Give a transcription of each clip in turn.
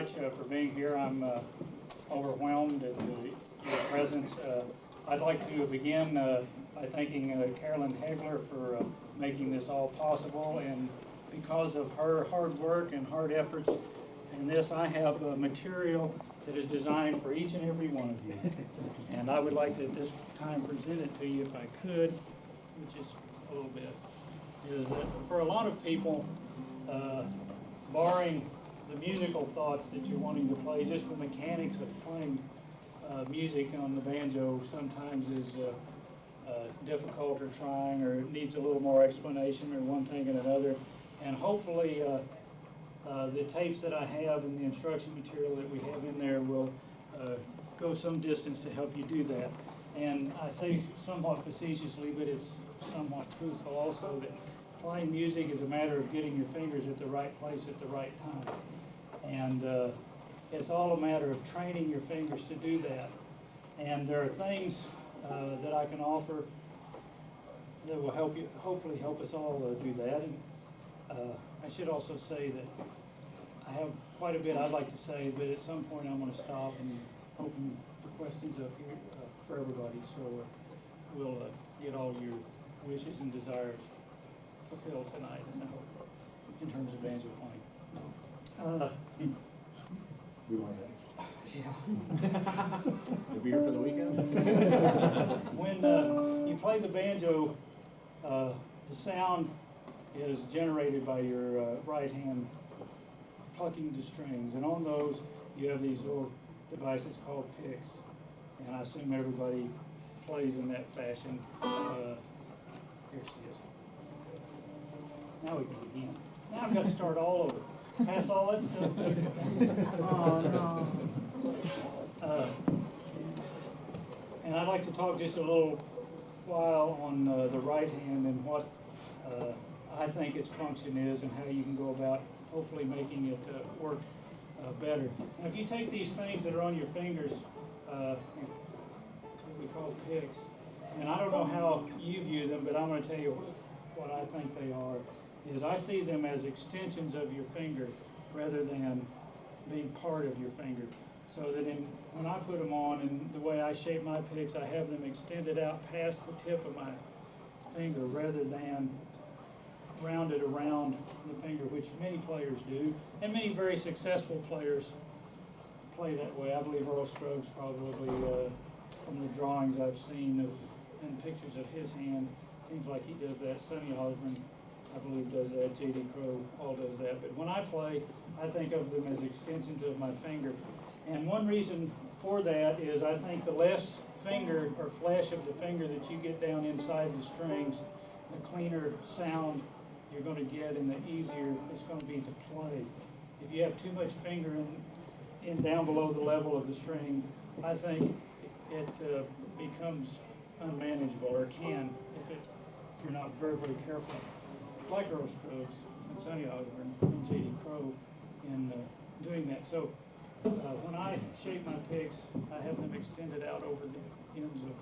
much for being here. I'm overwhelmed at your presence. I'd like to begin by thanking Carolyn Hegler for making this all possible, and because of her hard work and hard efforts in this, I have material that is designed for each and every one of you. And I would like to at this time present it to you if I could, which is a little bit, is that for a lot of people, barring the musical thoughts that you're wanting to play, just the mechanics of playing music on the banjo sometimes is difficult or trying, or it needs a little more explanation, or one thing and another. And hopefully the tapes that I have and the instruction material that we have in there will go some distance to help you do that. And I say somewhat facetiously, but it's somewhat truthful also, that playing music is a matter of getting your fingers at the right place at the right time. And it's all a matter of training your fingers to do that. And there are things that I can offer that will help you, hopefully help us all do that. And I should also say that I have quite a bit I'd like to say, but at some point I'm going to stop and open the questions up here for everybody. So we'll get all your wishes and desires fulfilled tonight, I hope, in terms of banjo playing. We want that. Yeah. You'll be here for the weekend? When you play the banjo, the sound is generated by your right hand plucking the strings, and on those you have these little devices called picks, and I assume everybody plays in that fashion. Here she is. Now we can begin. Now I've got to start all over. Pass all that stuff. Oh, no. And I'd like to talk just a little while on the right hand and what I think its function is and how you can go about hopefully making it work better. And if you take these things that are on your fingers, what we call picks, and I don't know how you view them, but I'm going to tell you what I think they are, is I see them as extensions of your finger rather than being part of your finger. So that when I put them on, and the way I shape my picks, I have them extended out past the tip of my finger rather than rounded around the finger, which many players do, and many very successful players play that way. I believe Earl Scruggs probably, from the drawings I've seen and pictures of his hand, seems like he does that. Sonny Osborne, I believe, does that. J.D. Crowe all does that. But when I play, I think of them as extensions of my finger. And one reason for that is I think the less finger or flesh of the finger that you get down inside the strings, the cleaner sound you're going to get and the easier it's going to be to play. If you have too much finger in down below the level of the string, I think it becomes unmanageable, or can if you're not very, very careful. Like Earl Scruggs and Sonny Osborne and J.D. Crowe in doing that. So when I shape my picks, I have them extended out over the ends of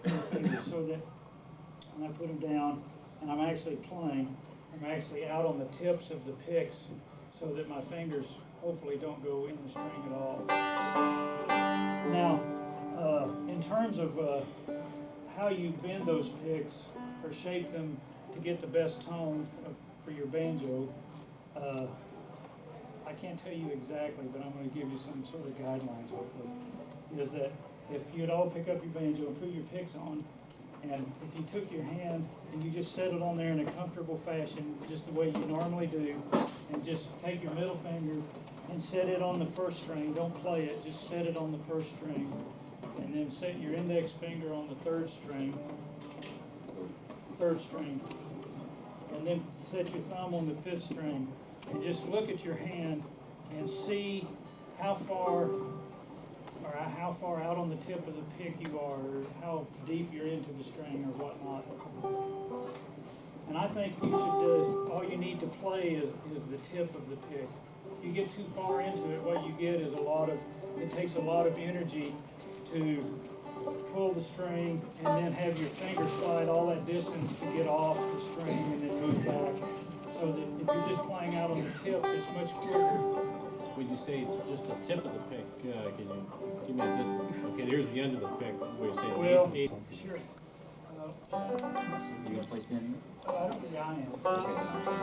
the fingers so that when I put them down and I'm actually playing, I'm actually out on the tips of the picks so that my fingers hopefully don't go in the string at all. Now, in terms of how you bend those picks or shape them to get the best tone for your banjo, I can't tell you exactly, but I'm going to give you some sort of guidelines, hopefully, is that if you'd all pick up your banjo and put your picks on, and if you took your hand and you just set it on there in a comfortable fashion, just the way you normally do, and just take your middle finger and set it on the first string, don't play it, just set it on the first string, and then set your index finger on the third string, and then set your thumb on the fifth string, and just look at your hand and see how far out on the tip of the pick you are, or how deep you're into the string or whatnot. And I think you should, all you need to play is the tip of the pick. If you get too far into it, what you get is it takes a lot of energy to pull the string and then have your finger slide all that distance to get off the string and then move back. So that if you're just playing out on the tips, it's much quicker Would you say just the tip of the pick? Can you give me a distance? Okay, here's the end of the pick. What you're saying? Well, eight. sure. You gonna play standing? I don't think I am. Okay, then I'll stand.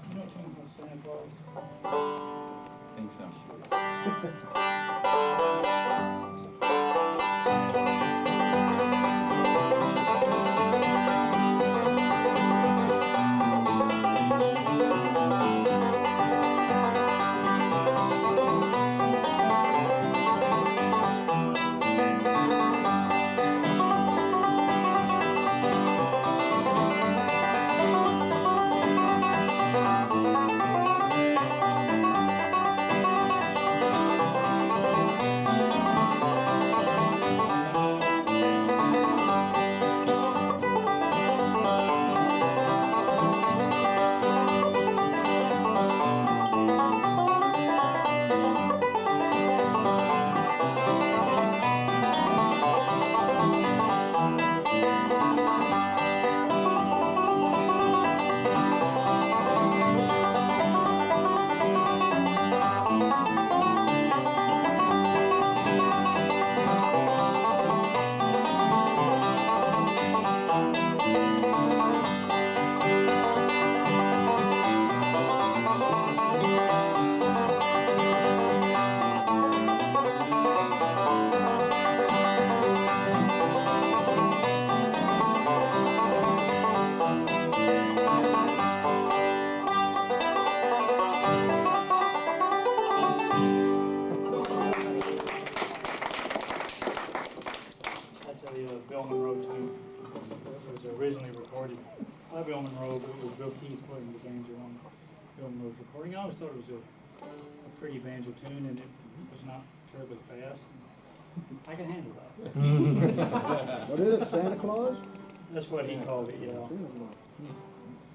You know something about Santa Claus? I think so. Recording. I always thought it was a pretty banjo tune, and it was not terribly fast. I can handle that. What is it, Santa Claus? That's what he called it, yeah.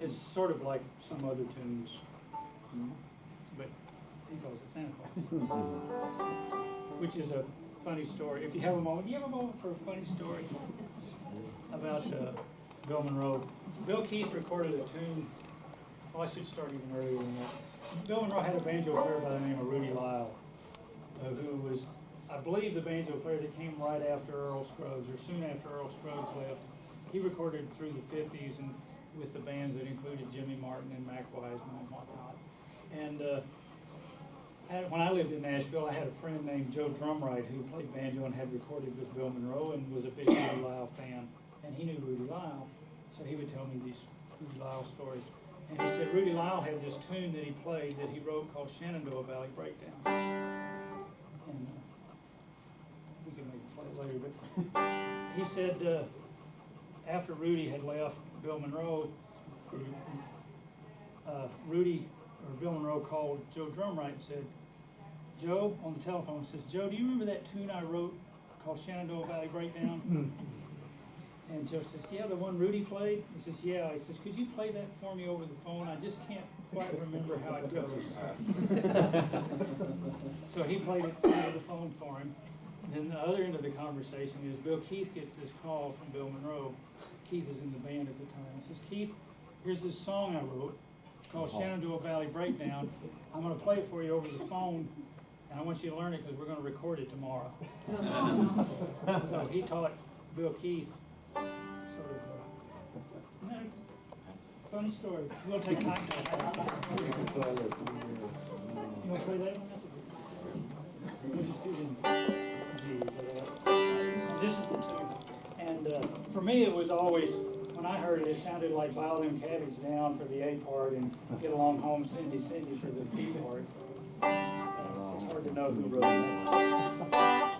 It's sort of like some other tunes, but he calls it Santa Claus. Which is a funny story. If you have a moment, do you have a moment for a funny story about Bill Monroe? Bill Keith recorded a tune. Well, I should start even earlier than that. Bill Monroe had a banjo player by the name of Rudy Lyle, who was, I believe, the banjo player that came right after Earl Scruggs, or soon after Earl Scruggs left. He recorded through the 50s and with the bands that included Jimmy Martin and Mac Wiseman and whatnot. And when I lived in Nashville, I had a friend named Joe Drumright who played banjo and had recorded with Bill Monroe and was a big Rudy Lyle fan. And he knew Rudy Lyle, so he would tell me these Rudy Lyle stories. And he said Rudy Lyle had this tune that he played that he wrote called Shenandoah Valley Breakdown. And we can maybe play it later, but he said after Rudy had left Bill Monroe, Bill Monroe called Joe Drumright and said, Joe, on the telephone, says, Joe, do you remember that tune I wrote called Shenandoah Valley Breakdown? And Joe says, yeah, the one Rudy played? He says, yeah. He says, could you play that for me over the phone? I just can't quite remember how it goes. So he played it over the phone for him. Then the other end of the conversation is Bill Keith gets this call from Bill Monroe. Keith is in the band at the time. He says, Keith, here's this song I wrote called Shenandoah Valley Breakdown. I'm going to play it for you over the phone, and I want you to learn it because we're going to record it tomorrow. So he taught Bill Keith sort of funny story. We'll take time. You want to play that one? We'll just do them. This is the tune. And for me, it was always, when I heard it, it sounded like Bow Them Cabbage Down for the A part and Get Along Home Cindy Cindy for the B part. So, it's hard to know who wrote that.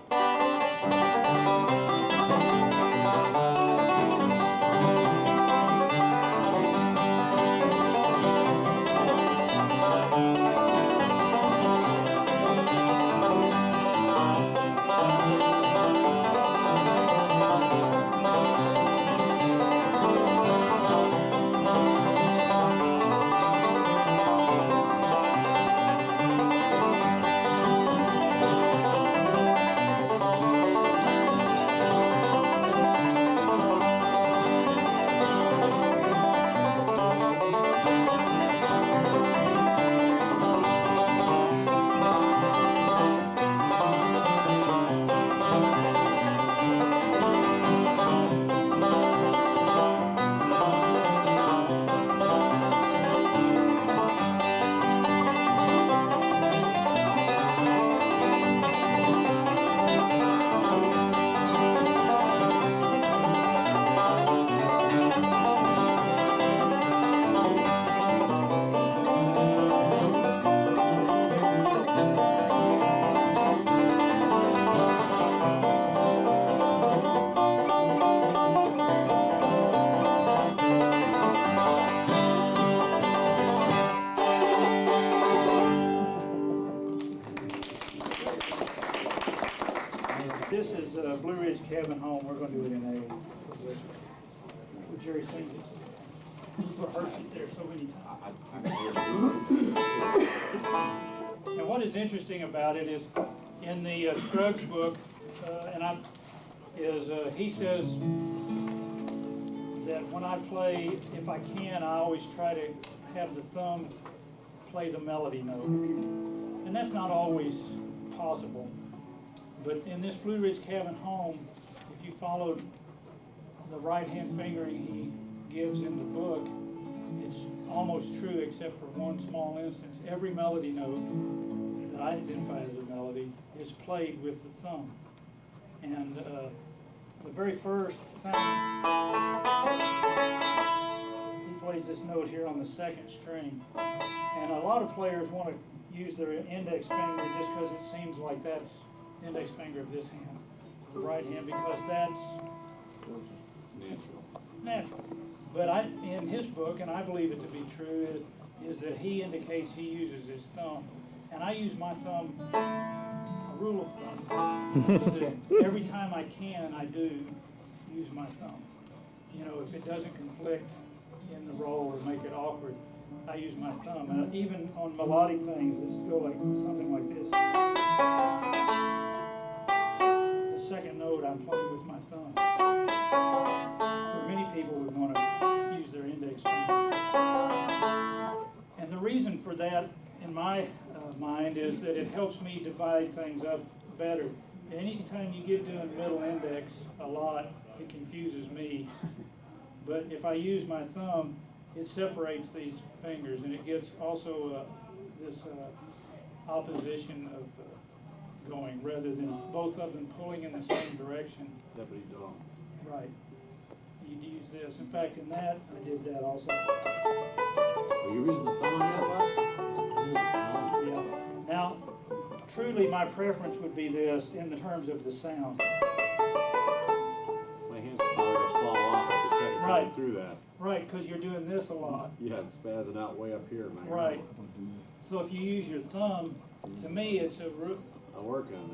Cabin Home, we're going to do it in A. Would Jerry sing this? We've rehearsed it there so many times. And what is interesting about it is in the Scruggs book, he says that when I play, if I can, I always try to have the thumb play the melody note. And that's not always possible. But in this Blue Ridge Cabin Home, if you follow the right-hand fingering he gives in the book, it's almost true except for one small instance. Every melody note that I identify as a melody is played with the thumb. And the very first thing, he plays this note here on the second string. And a lot of players want to use their index finger just because it seems like that's index finger of this hand, the right hand, because that's natural. But in his book, and I believe it to be true, is that he indicates he uses his thumb. And I use my thumb, a rule of thumb, is that every time I can, I do use my thumb. You know, if it doesn't conflict in the roll or make it awkward, I use my thumb. And even on melodic things, let's go like something like this. The second note, I'm playing with my thumb. Where many people would want to use their index finger. And the reason for that, in my mind, is that it helps me divide things up better. Anytime you get doing middle index a lot, it confuses me. But if I use my thumb, it separates these fingers, and it gives also this opposition of going, rather than both of them pulling in the same direction. Deputy dog. Right. You'd use this. In fact, in that, I did that also. Are you using the thumb on that? Yeah. Now, truly, my preference would be this in the terms of the sound. My hands probably just fall off at the second time Right. through that. Right, because you're doing this a lot. Yeah, it's spazzing out way up here, man. Right. So if you use your thumb, to me, it's I'll work on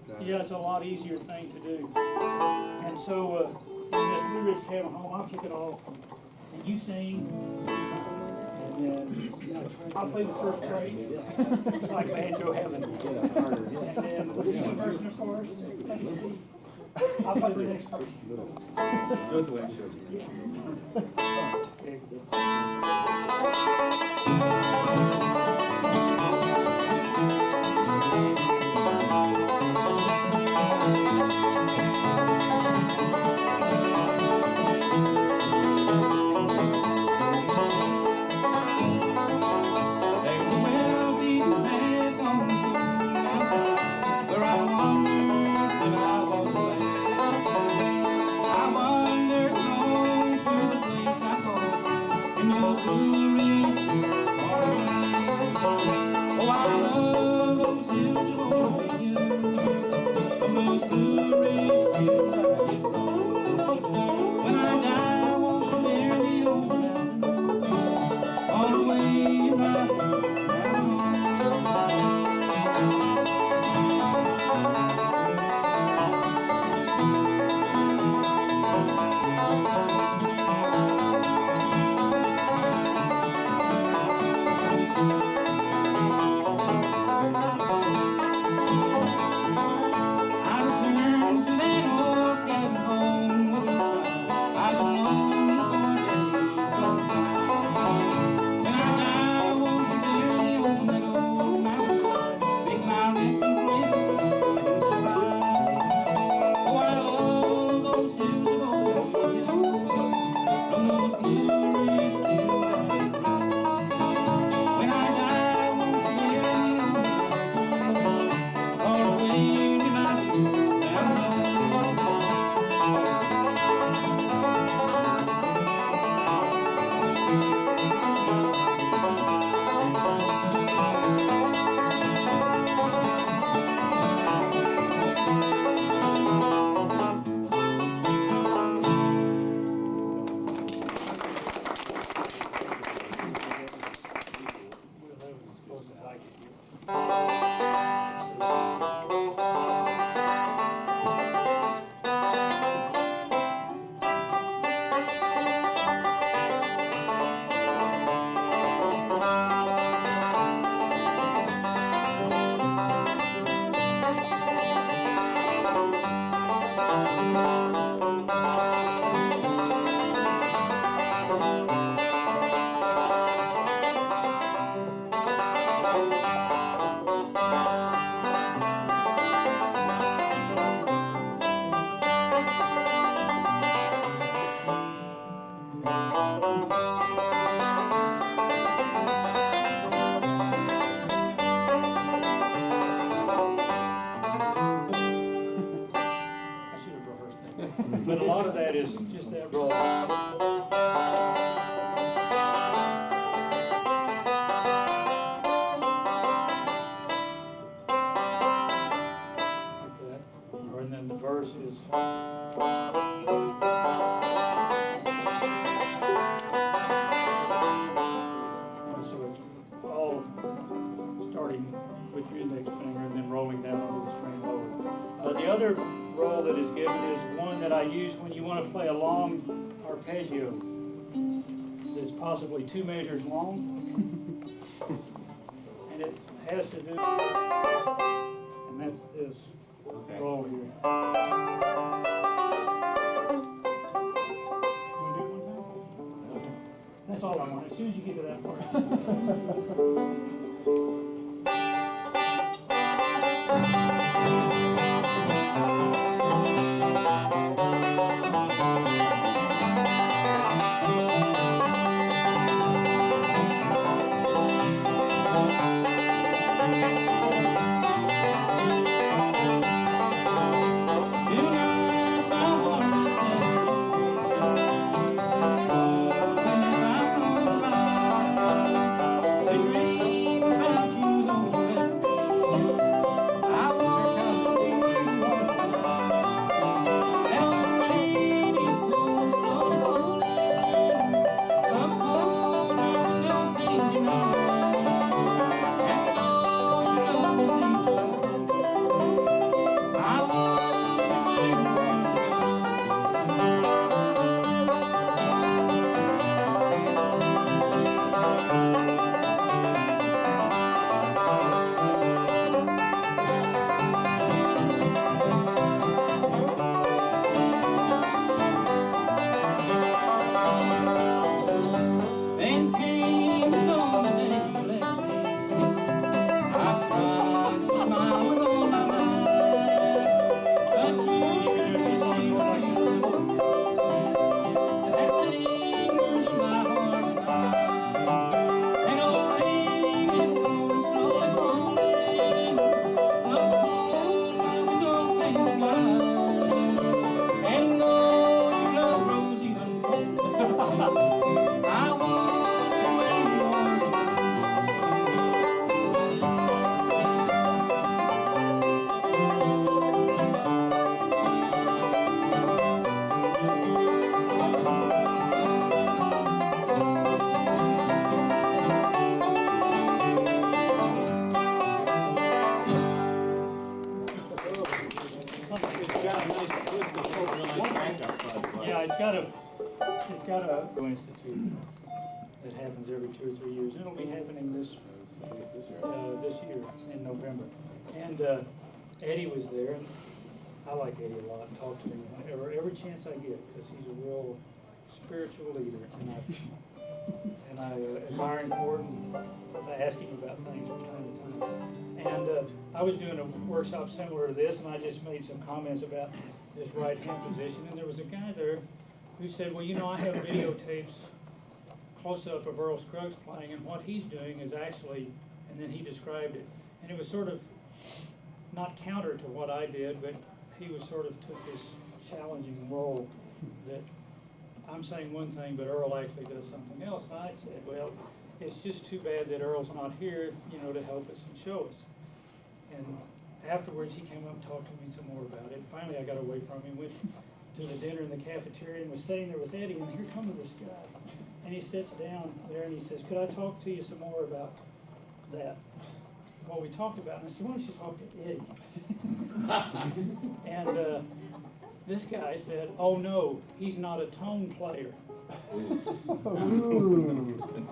that, yeah. yeah, it's a lot easier thing to do. And so in this Blue Ridge Cabin Home, I'll kick it off, and you sing, and then I'll play the first phrase. It's like banjo heaven. And then the version, of course. Let me see. I'll play the next part. Do it the way I showed you. Okay. Blue Ridge but a lot of that is just that roll. And then the verse is so it's all starting with your index finger and then rolling down onto the string lower. The other roll that is given is one that I use when you want to play a long arpeggio that's possibly 2 measures long, and it has to do, and that's this. Okay. Roll here. You want to do it one time? That's all I want. As soon as you get to that part. It's got a institute that happens every 2 or 3 years, and it'll be happening this year in November. And Eddie was there, and I like Eddie a lot. Talk to him every chance I get, because he's a real spiritual leader, and I admire him for it. And I ask him about things from time to time. And I was doing a workshop similar to this, and I just made some comments about this right hand position, and there was a guy there who said, well, you know, I have videotapes close-up of Earl Scruggs playing, and what he's doing is actually, and then he described it, and it was sort of not counter to what I did, but he was sort of took this challenging role that I'm saying one thing, but Earl actually does something else. And I said, well, it's just too bad that Earl's not here, you know, to help us and show us. And afterwards, he came up and talked to me some more about it. Finally, I got away from him, went to the dinner in the cafeteria, and was sitting there with Eddie, and here comes this guy. And he sits down there, and he says, could I talk to you some more about that, what we talked about? And I said, why don't you talk to Eddie? And this guy said, oh no, he's not a tone player.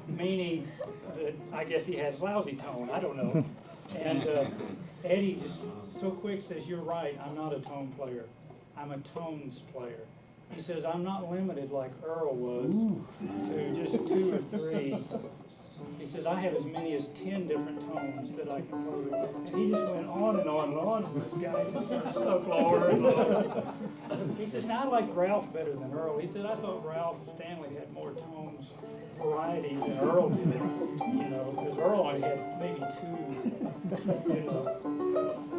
Meaning that I guess he has lousy tone, I don't know. And Eddie just so quick says, you're right, I'm not a tone player. I'm a tones player. He says, I'm not limited like Earl was to just 2 or 3. He says, I have as many as 10 different tones that I can play with. And he just went on and on and on, and this guy just sort of stuck lower and lower. He says, now I like Ralph better than Earl. He said, I thought Ralph Stanley had more tones variety than Earl did, you know, because Earl only had maybe 2, you know.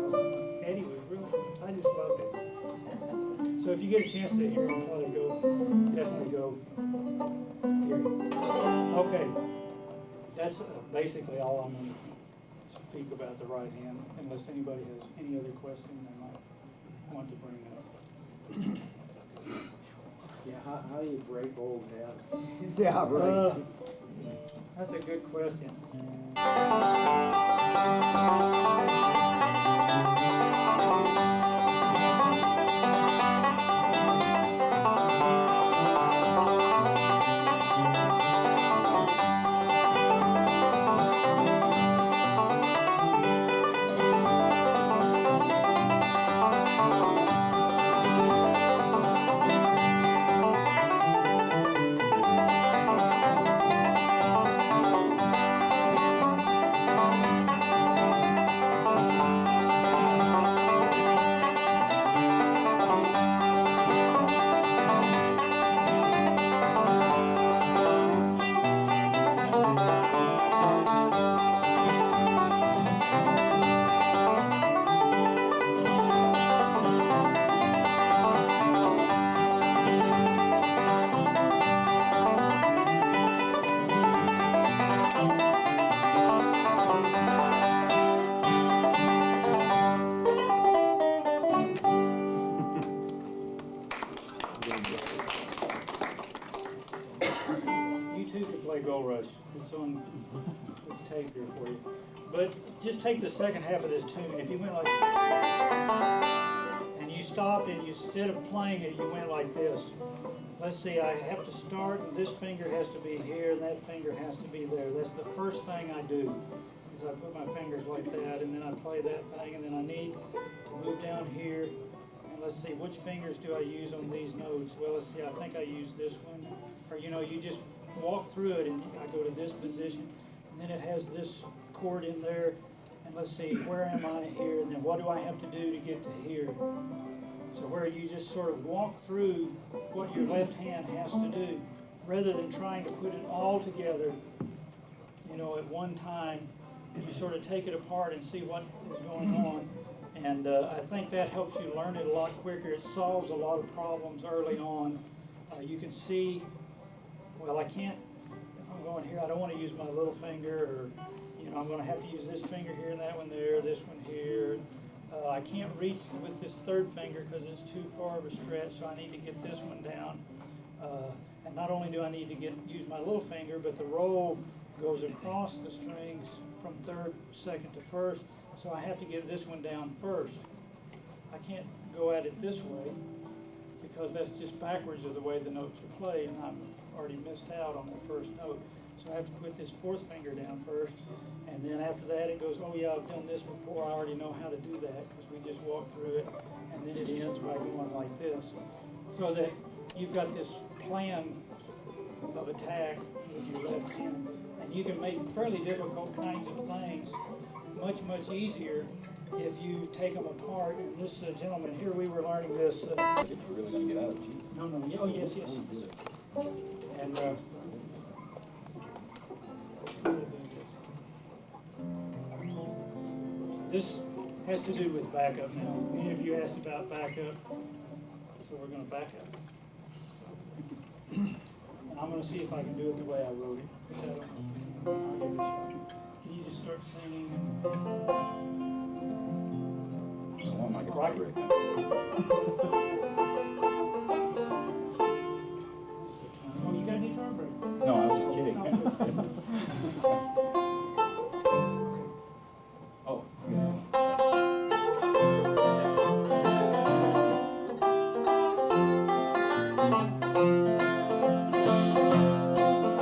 So Eddie was real, I just loved it. So if you get a chance to hear him play, definitely go hear him. Okay, that's basically all I'm going to speak about the right hand, unless anybody has any other question they might want to bring up. Yeah, how do you break old habits? Yeah, right. That's a good question. You too can play Goldrush. It's on this tape here for you. But just take the second half of this tune. If you went like, and you stopped and you, instead of playing it, you went like this. Let's see, I have to start, and this finger has to be here, and that finger has to be there. That's the first thing I do, is I put my fingers like that, and then I play that thing, and then I need to move down here. And let's see, which fingers do I use on these notes? Well, let's see, I think I use this one. Or, you know, you just walk through it, and I go to this position, and then it has this chord in there. And let's see, where am I here? And then what do I have to do to get to here? So where you just sort of walk through what your left hand has to do, rather than trying to put it all together, you know, at one time. You sort of take it apart and see what is going on. And I think that helps you learn it a lot quicker. It solves a lot of problems early on. You can see, well, I can't, if I'm going here, I don't want to use my little finger, or, you know, I'm going to have to use this finger here and that one there, this one here. I can't reach with this third finger because it's too far of a stretch, so I need to get this one down. And not only do I need to use my little finger, but the roll goes across the strings from third, second to first, so I have to get this one down first. I can't go at it this way because that's just backwards of the way the notes are played, and I've already missed out on the first note. So I have to put this fourth finger down first, and then after that it goes, oh yeah, I've done this before, I already know how to do that, because we just walk through it, and then it ends by going like this. So that you've got this plan of attack with your left hand, and you can make fairly difficult kinds of things much, much easier if you take them apart. And this gentleman here, we were learning this. If you're really going to get out of it, geez. No, oh yes, yes. And this has to do with backup now. Many of you asked about backup, so we're going to back up. And I'm going to see if I can do it the way I wrote it. I'll give it a shot. Can you just start singing? I want my guitar Right. break. Oh, you got any guitar break? No, I was just kidding. Oh, yeah.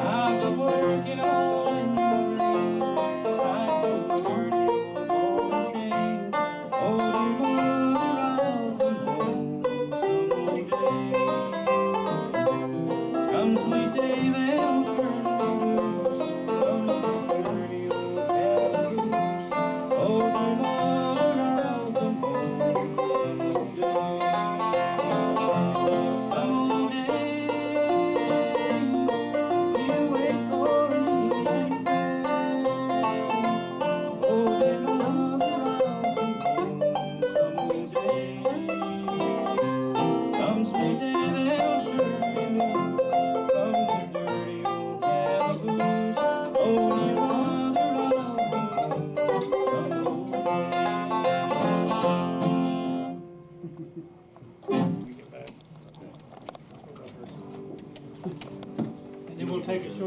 I've been working all in the rain, riding the dirty old golden train, holding mother out from home.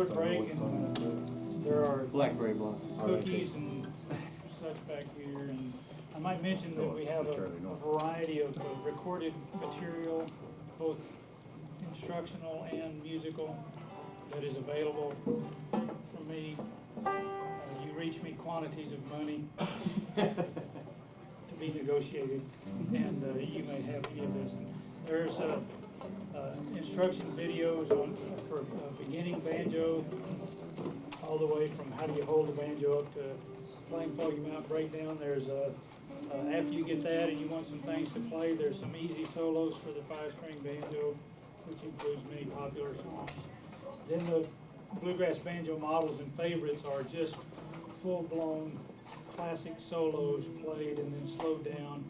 short break, and there are Blackberry Blossom. cookies and such back here. And I might mention that we have a variety of recorded material, both instructional and musical, that is available from me. You reach me quantities of money to be negotiated, and you may have any of this. And there's instruction videos for beginning banjo, all the way from how do you hold the banjo up to playing volume out breakdown. There's after you get that and you want some things to play, there's some easy solos for the 5-string banjo, which includes many popular songs. Then the bluegrass banjo models and favorites are just full-blown classic solos played and then slowed down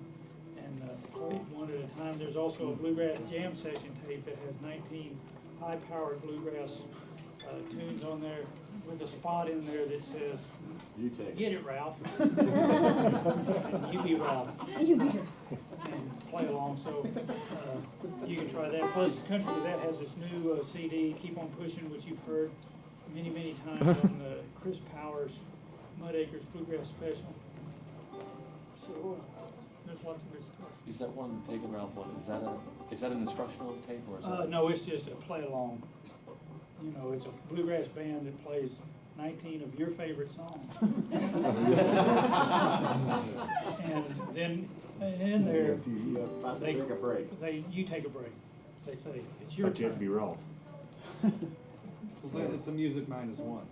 and played one at a time. There's also a bluegrass jam session tape that has 19 high-powered bluegrass tunes on there with a spot in there that says, You take "Get it, Ralph." You be Ralph. And play along, so you can try that. Plus, Country Gazette has this new CD, Keep on Pushing, which you've heard many, many times on the Chris Powers Mud Acres Bluegrass Special. So there's lots of good stuff. Is that one taken, Ralph? One is that an instructional tape or is that? No, it's just a play along. You know, it's a bluegrass band that plays 19 of your favorite songs. And then in there, they take a break. You take a break. They say it's your but you have to be turn. wrong. So it's a music -1.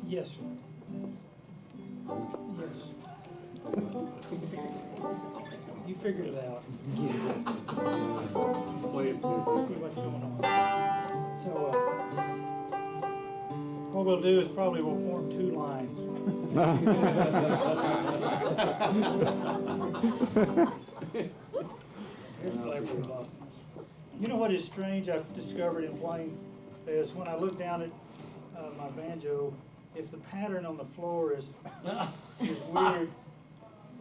Yes, sir. Yes. You figured it out. Play it too. See what's going on. So what we'll do is probably we'll form 2 lines. Here's Blackberry Blossom. You know what is strange I've discovered in playing is when I look down at my banjo, if the pattern on the floor is weird,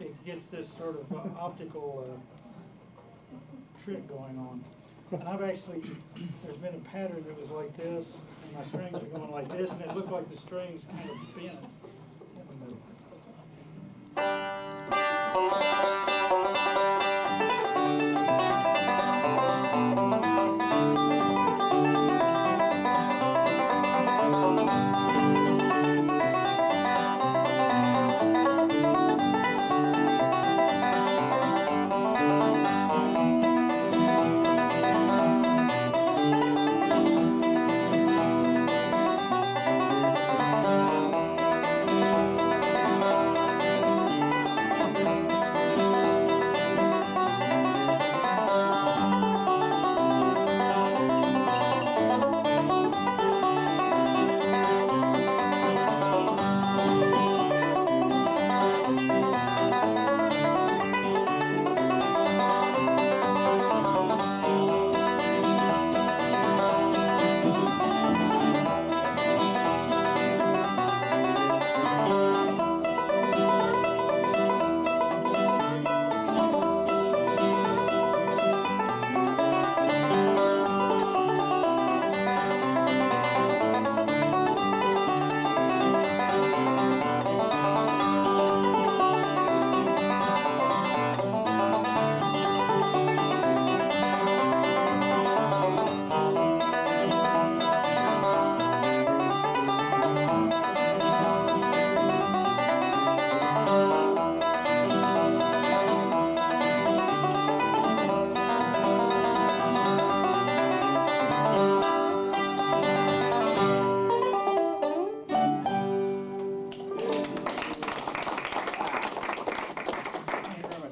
it gets this sort of optical trick going on. And I've actually, there's been a pattern that was like this, and my strings are going like this, and it looked like the strings kind of bent.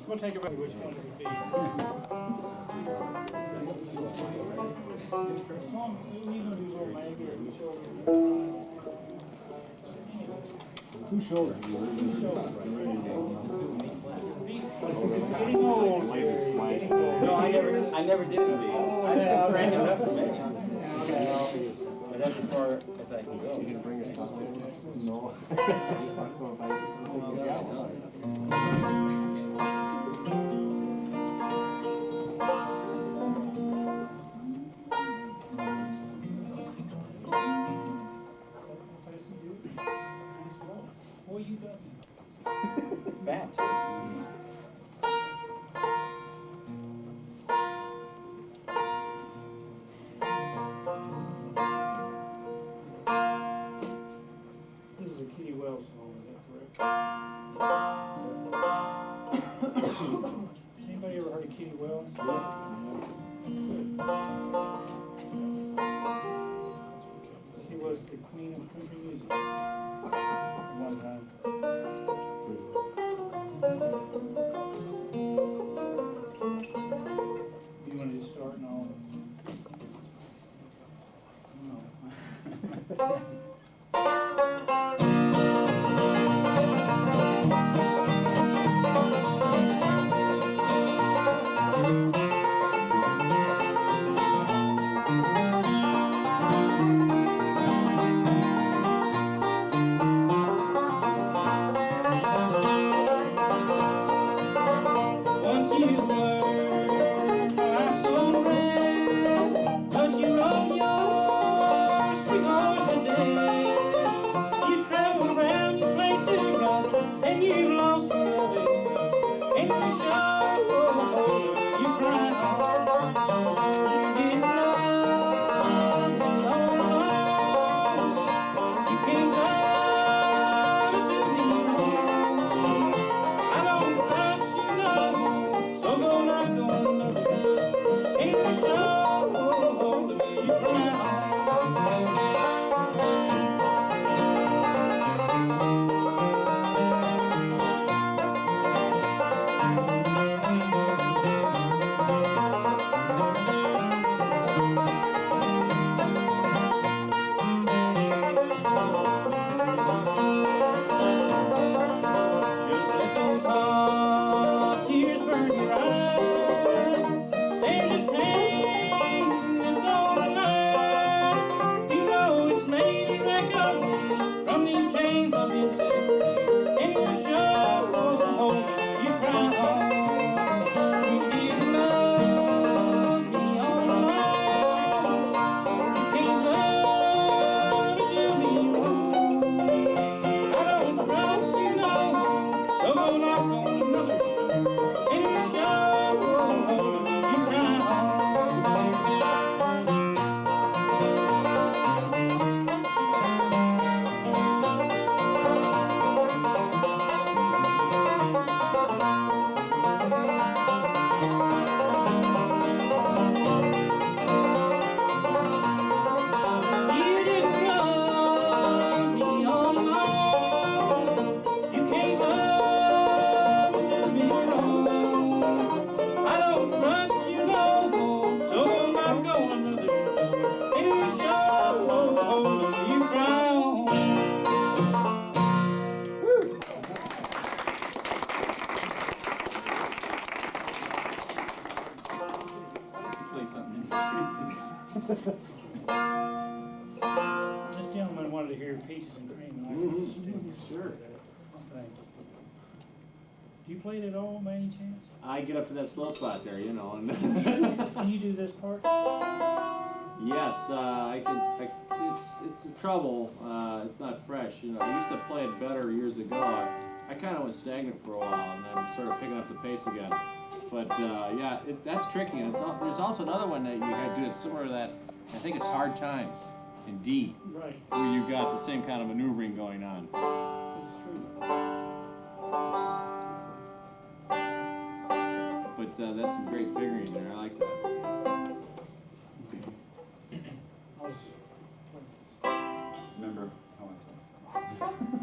We'll take it back. Which one it would be? You gonna do little Maggie or Two shoulders. Getting old, Jerry. Getting old. No, I never did it. I just been cranking it up for me. But that's as far as I can go. You can bring us No. Boy, you got me. Fat. This is a Kitty Wells song, is that correct? Has anybody ever heard of Kitty Wells? She was the queen of country music at one time. You want to just start and all? No. Once you were I'm so red, but you rode your sweet horse to death. You traveled around, you played too rough, and you lost your loving. And you showed you cried hard. You didn't love me all alone. You came down to do me wrong. I don't trust you no more, so go knock on another door. Ain't we so old to be crying? Just let those hot tears burn your eyes. There's this pain that's on the line. You know it's made me back up from these chains I've been set free. And you're sure you cry hard. You didn't love me all along. You came down to do me wrong. I don't trust you no more, so go knock on another door. And you sure you cry hard. You didn't love me all along. You came up to do me wrong. I don't trust you no more, so go knock on another door. And you sure you cry on. Play something. This gentleman wanted to hear Peaches and Cream, and I can just Sure. Thank you. Do you play it at all, by any chance? I get up to that slow spot there, you know, and Can you do this part? yes, I can. It's a trouble. It's not fresh, you know. I used to play it better years ago. I kind of went stagnant for a while, and then sort of picking up the pace again. But yeah, that's tricky. And there's also another one that you had to do that's similar to that. I think it's Hard Times, in D, Right, where you got the same kind of maneuvering going on. that's true. But that's some great figuring there. I like that. I was, Remember how I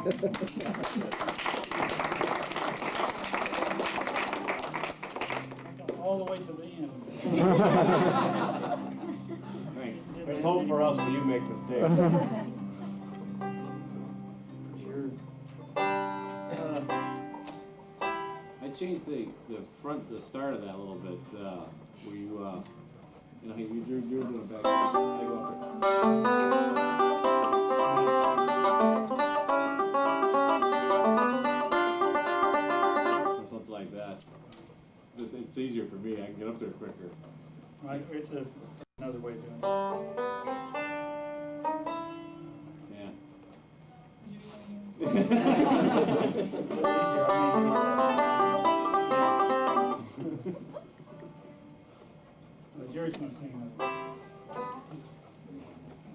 All the way to the end. Thanks. There's hope for us when you make mistakes. Sure. I changed the start of that a little bit. Where you know, you're doing it back. I go up there. Something like that. It's easier for me. I can get up there quicker. Right, it's another way of doing it. Yeah. Jerry's gonna sing that.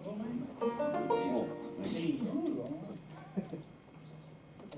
Oh, man. Oh, thanks. Hey, ooh, all right. That's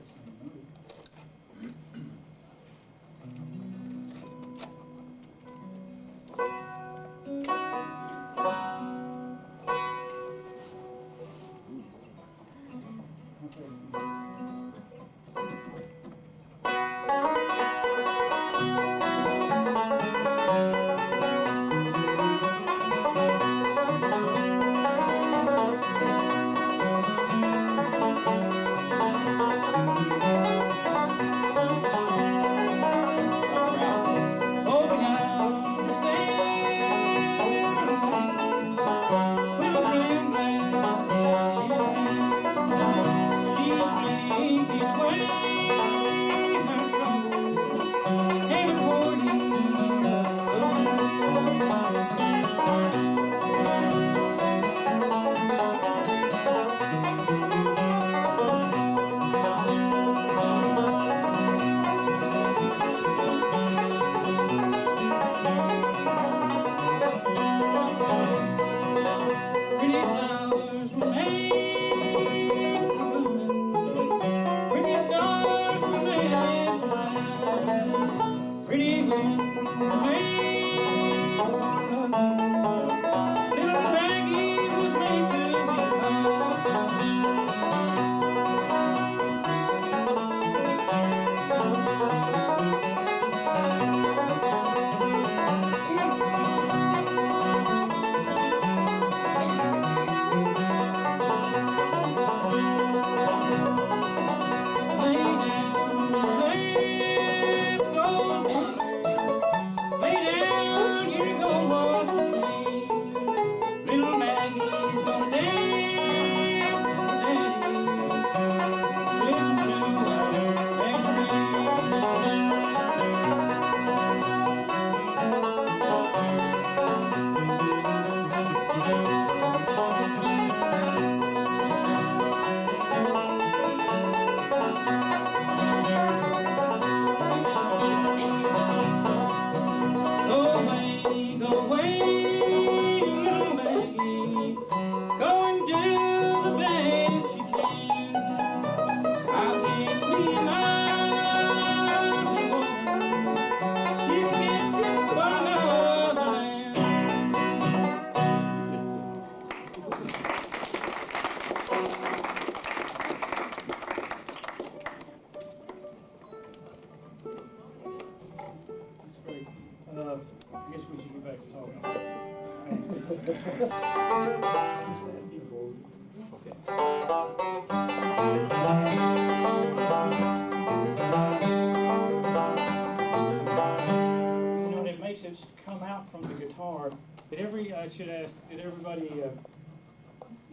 I should ask, did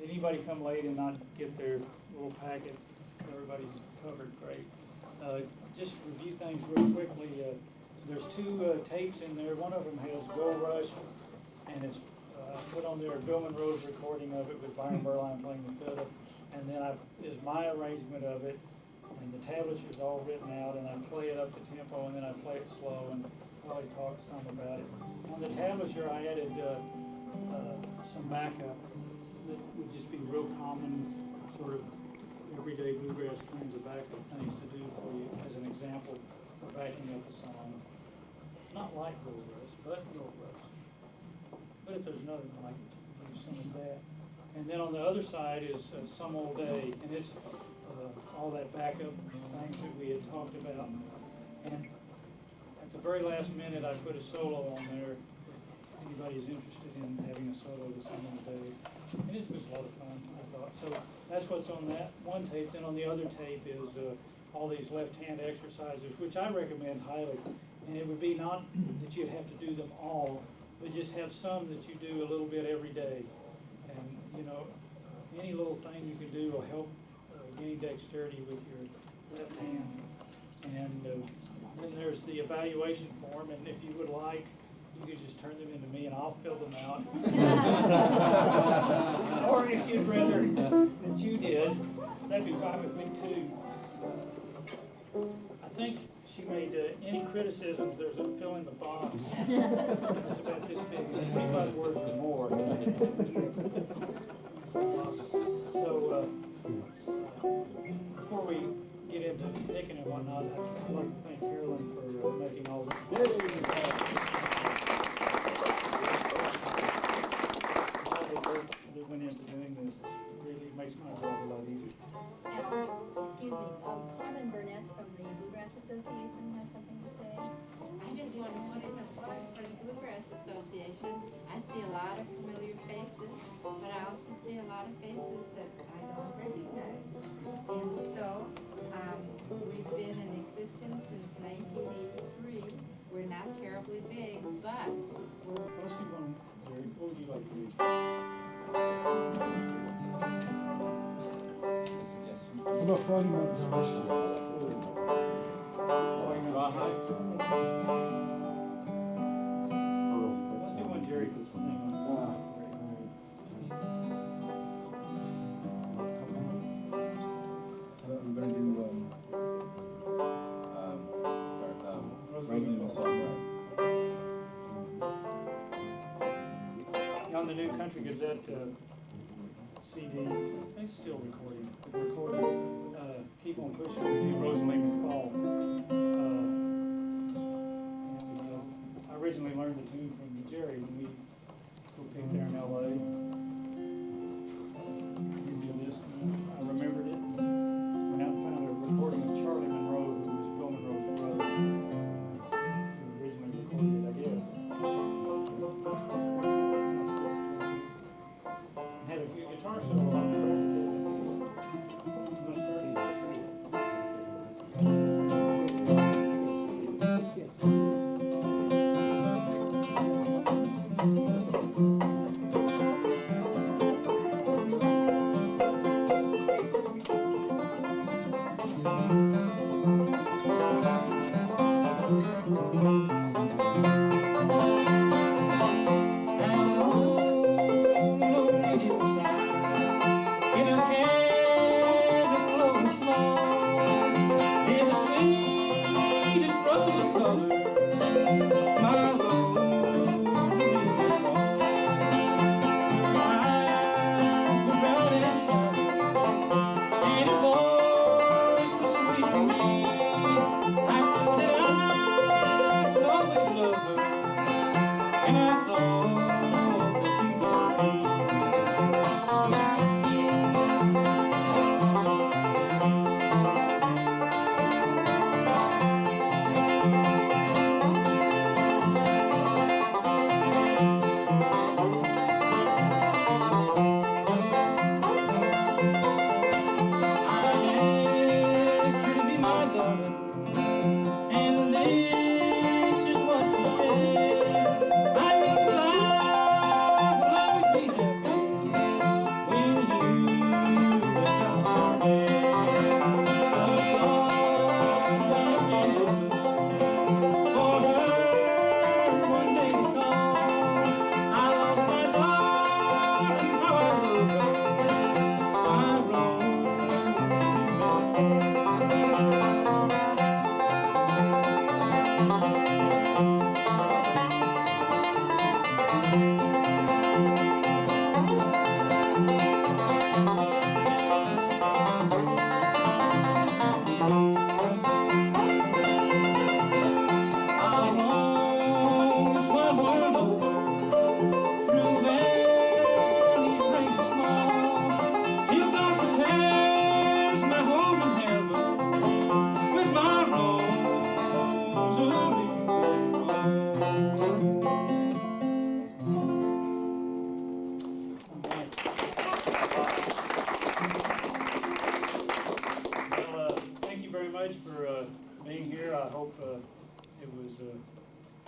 anybody come late and not get their little packet? Everybody's covered great. Just review things real quickly. There's two tapes in there. One of them has Goldrush, and it's put on there a Bill Monroe's recording of it with Byron Berline playing the fiddle. And then is my arrangement of it, and the tablature is all written out, and I play it up to tempo, and then I play it slow, and probably talk some about it. On the tablature, I added some backup that would just be real common, sort of everyday bluegrass kinds of backup things to do for you as an example for backing up a song. Not like Goldrush, but Goldrush. But if there's another one, I can do some of that. And then on the other side is Some Old Day, and it's all that backup things that we had talked about. And at the very last minute, I put a solo on there. If anybody's interested in having a solo to sing on the day. And it was a lot of fun, I thought. So that's what's on that one tape. Then on the other tape is all these left-hand exercises, which I recommend highly. And it would be not that you'd have to do them all, but just have some that you do a little bit every day. And, you know, any little thing you can do will help gain dexterity with your left hand. And then there's the evaluation form, and if you would like, you could just turn them into me and I'll fill them out. Or if you'd rather that you did, that'd be fine with me too. I think she made any criticisms, there's a fill in the box. It's about this big, 25 words or more. So before we get into picking and whatnot, I'd like to thank Carolyn for making all this. That went into doing this. It really makes my job a lot easier. Excuse me, Kevin Burnett from the Bluegrass Association has something to say. I just wanted to know what for the Bluegrass Association. I see a lot of familiar faces, but I also see a lot of faces that I don't recognize. And so we've been in existence since 1983. We're not terribly big, but we're. Let's do one, Jerry. What would you like to do? How about Friday night special? Let's do one, Jerry, because the name We're gonna do Rosa Lee McFall. on the New Country Gazette CD, it's still recording. They're recording Keep on Pushing with Rosa Lee McFall. I originally learned the tune from Jerry when we were picked there in LA. I remembered it. Went out and found a recording of Charlie Monroe, who was Bill Monroe's brother, who originally recorded it, I guess. Had a guitar solo on the record.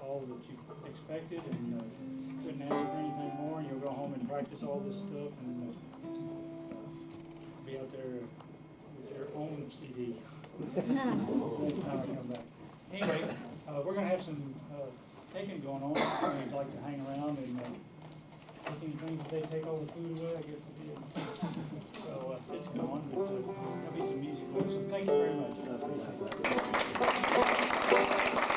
all that you expected, and couldn't ask for anything more. And you'll go home and practice all this stuff, and be out there with your own CD. Next time I come back. Anyway, we're going to have some taking going on. If you'd like to hang around and take anything, if they take all the food away, I guess they did. So it's going, but there'll be some music with it. So thank you very much.